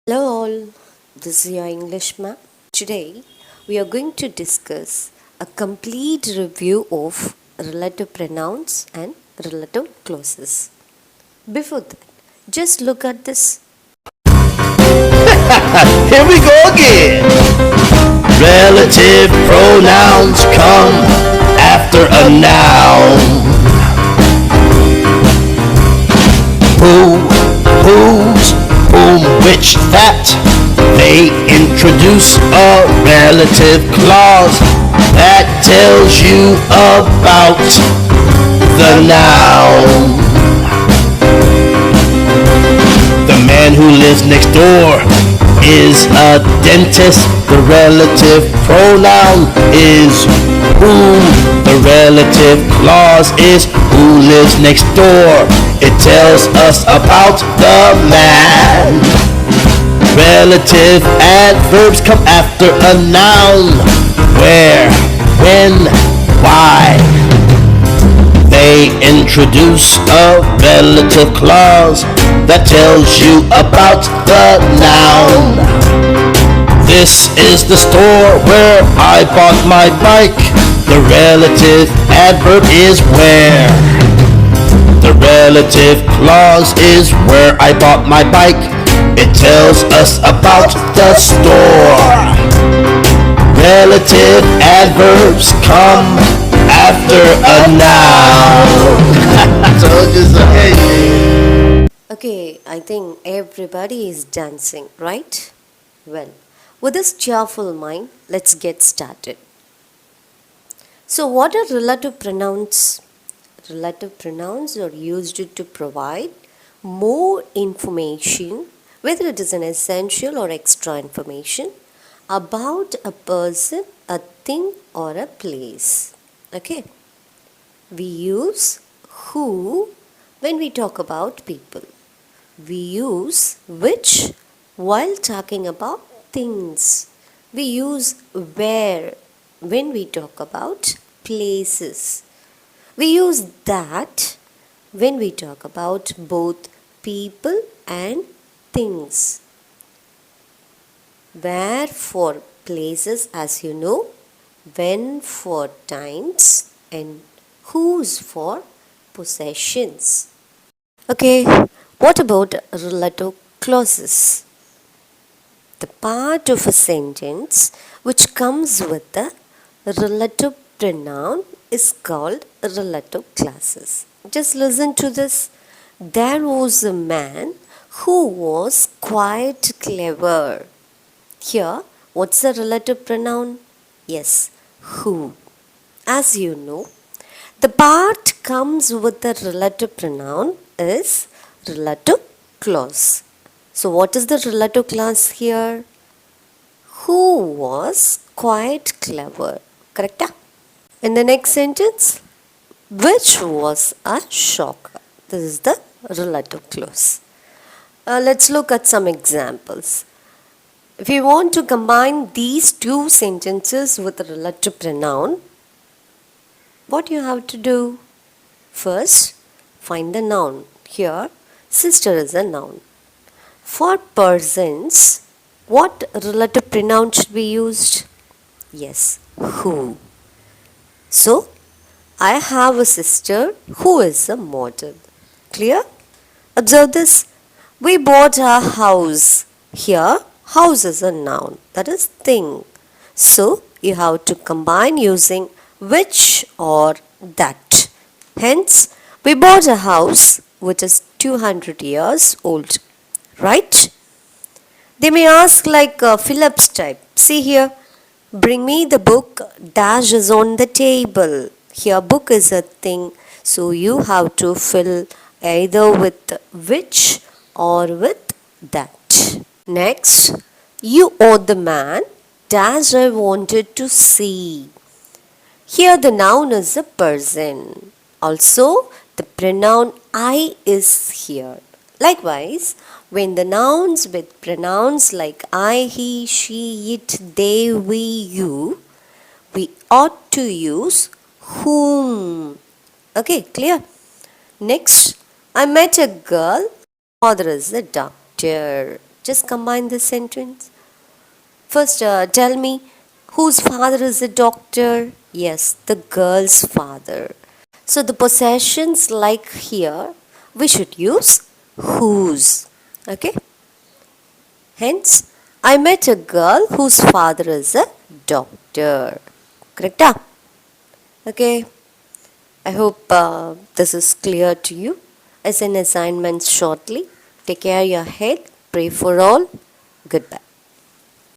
Hello all, this is your English ma'am. Today we are going to discuss a complete review of relative pronouns and relative clauses. Before that, just look at this. Here we go again. Relative pronouns come after a noun. Who, whose, whom, which, that. They introduce a relative clause that tells you about the noun. The man who lives next door is a dentist. The relative pronoun is who. The relative clause is who lives next door. It tells us about the man. Relative adverbs come after a noun. Where, when, why. They introduce a relative clause that tells you about the noun. This is the store where I bought my bike. The relative adverb is where. The relative clause is where I bought my bike. It tells us about the store. Relative adverbs come after a noun. Told you so. Okay, I think everybody is dancing, right? Well, with this cheerful mind, let's get started. So, what are relative pronouns? Relative pronouns are used to provide more information, whether it is an essential or extra information, about a person, a thing, or a place. Okay. We use who when we talk about people. We use which while talking about things. We use where when we talk about places. We use that when we talk about both people and things. Where for places, as you know, when for times, and whose for possessions. Okay, what about relative clauses? The part of a sentence which comes with the relative pronoun is called relative clauses. Just listen to this. There was a man who was quite clever. Here, what's the relative pronoun? Yes, who. As you know, the part comes with the relative pronoun is relative clause. So what is the relative clause here? Who was quite clever. Correct? In the next sentence, which was a shocker. This is the relative clause. Let's look at some examples. If you want to combine these two sentences with a relative pronoun, what you have to do? First, find the noun. Here, sister is a noun. For persons, what relative pronoun should be used? Yes, who. So, I have a sister who is a model. Clear? Observe this. We bought a house. Here, house is a noun. That is thing. So, you have to combine using which or that. Hence, we bought a house which is 200 years old. Right? They may ask like Phillips type. See here. Bring me the book. Dash is on the table. Here book is a thing. So you have to fill either with which or with that. Next, you or the man. Dash I wanted to see. Here the noun is a person. Also, the pronoun I is here. Likewise, when the nouns with pronouns like I, he, she, it, they, we, you, we ought to use whom. Okay, clear? Next, I met a girl. Father is a doctor. Just combine this sentence. First, tell me, whose father is a doctor? Yes, the girl's father. So the possessions like here, we should use whose. Okay? Hence, I met a girl whose father is a doctor. Correct? Okay. I hope this is clear to you. As an assignment shortly. Take care of your head. Pray for all. Goodbye.